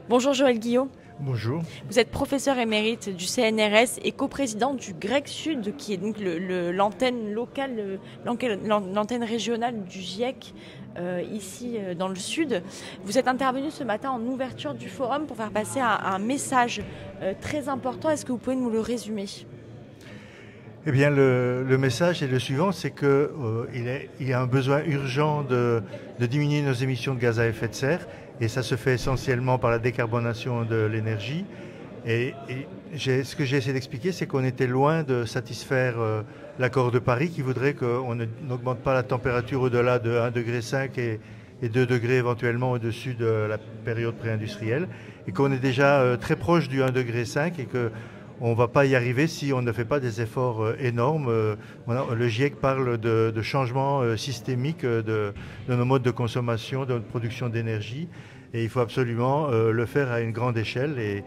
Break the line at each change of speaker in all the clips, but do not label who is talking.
Bonjour Joël Guillot.
Bonjour.
Vous êtes professeur émérite du CNRS et coprésident du GREC Sud, qui est donc l'antenne locale, l'antenne régionale du GIEC, ici dans le Sud. Vous êtes intervenu ce matin en ouverture du forum pour faire passer un message très important. Est-ce que vous pouvez nous le résumer ?
Eh bien, le message est le suivant, c'est qu'il y a un besoin urgent de diminuer nos émissions de gaz à effet de serre, et ça se fait essentiellement par la décarbonation de l'énergie. Et ce que j'ai essayé d'expliquer, c'est qu'on était loin de satisfaire l'accord de Paris qui voudrait qu'on n'augmente pas la température au-delà de 1,5 degré et 2 degrés éventuellement au-dessus de la période pré-industrielle, et qu'on est déjà très proche du 1,5 degré et que on ne va pas y arriver si on ne fait pas des efforts énormes. Le GIEC parle de changements systémiques de nos modes de consommation, de notre production d'énergie. Et il faut absolument le faire à une grande échelle.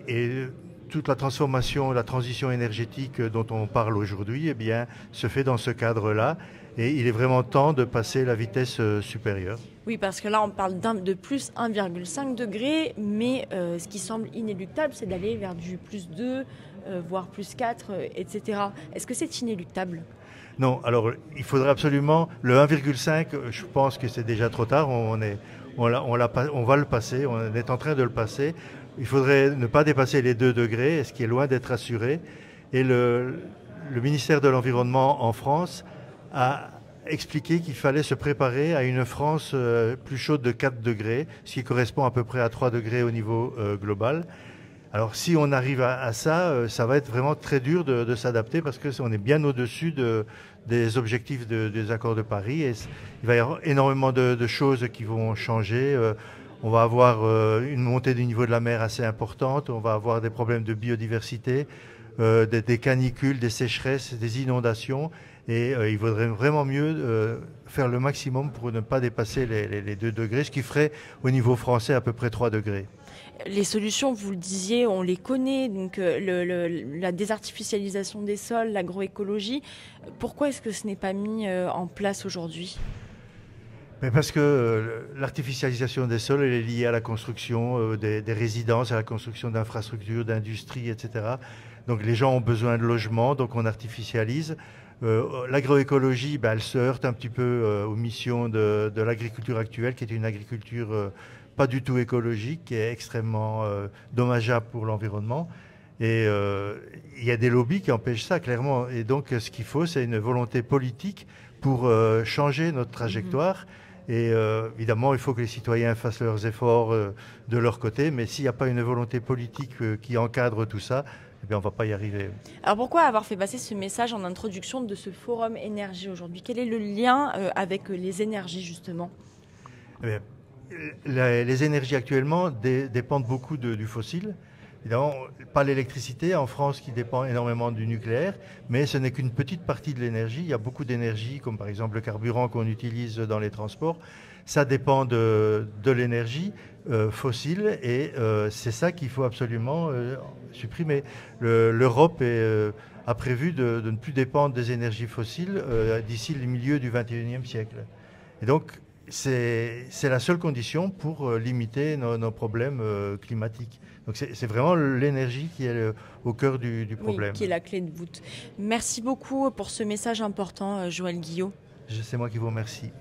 Et toute la transformation, la transition énergétique dont on parle aujourd'hui, eh bien, se fait dans ce cadre-là. Et il est vraiment temps de passer la vitesse supérieure.
Oui, parce que là, on parle de plus 1,5 degré, mais ce qui semble inéluctable, c'est d'aller vers du plus 2, voire plus 4, etc. Est-ce que c'est inéluctable ?
Non, alors il faudrait absolument... Le 1,5, je pense que c'est déjà trop tard, on va le passer, on est en train de le passer. Il faudrait ne pas dépasser les 2 degrés, ce qui est loin d'être assuré. Et le ministère de l'Environnement en France a expliqué qu'il fallait se préparer à une France plus chaude de 4 degrés, ce qui correspond à peu près à 3 degrés au niveau global. Alors si on arrive à ça, ça va être vraiment très dur de s'adapter parce qu'on est bien au-dessus des objectifs des accords de Paris. Et il va y avoir énormément de choses qui vont changer. On va avoir une montée du niveau de la mer assez importante, on va avoir des problèmes de biodiversité, des canicules, des sécheresses, des inondations. Et il vaudrait vraiment mieux faire le maximum pour ne pas dépasser les 2 degrés, ce qui ferait au niveau français à peu près 3 degrés.
Les solutions, vous le disiez, on les connaît, donc la désartificialisation des sols, l'agroécologie. Pourquoi est-ce que ce n'est pas mis en place aujourd'hui ?
Mais parce que l'artificialisation des sols elle est liée à la construction des résidences, à la construction d'infrastructures, d'industries, etc. Donc les gens ont besoin de logements, donc on artificialise. L'agroécologie, elle se heurte un petit peu aux missions de l'agriculture actuelle, qui est une agriculture pas du tout écologique, qui est extrêmement dommageable pour l'environnement. Et il y a des lobbies qui empêchent ça, clairement. Et donc, ce qu'il faut, c'est une volonté politique pour changer notre trajectoire. Et évidemment, il faut que les citoyens fassent leurs efforts de leur côté. Mais s'il n'y a pas une volonté politique qui encadre tout ça, eh bien, on ne va pas y arriver.
Alors pourquoi avoir fait passer ce message en introduction de ce forum énergie aujourd'hui ? Quel est le lien avec les énergies, justement ?
Eh bien, les énergies actuellement dépendent beaucoup du fossile. Évidemment, pas l'électricité en France qui dépend énormément du nucléaire, mais ce n'est qu'une petite partie de l'énergie. Il y a beaucoup d'énergie, comme par exemple le carburant qu'on utilise dans les transports. Ça dépend de l'énergie fossile et c'est ça qu'il faut absolument supprimer. L'Europe a prévu de ne plus dépendre des énergies fossiles d'ici le milieu du XXIe siècle. Et donc, c'est la seule condition pour limiter nos problèmes climatiques. Donc c'est vraiment l'énergie qui est au cœur du problème.
Oui, qui est la clé de voûte. Merci beaucoup pour ce message important, Joël Guillot.
C'est moi qui vous remercie.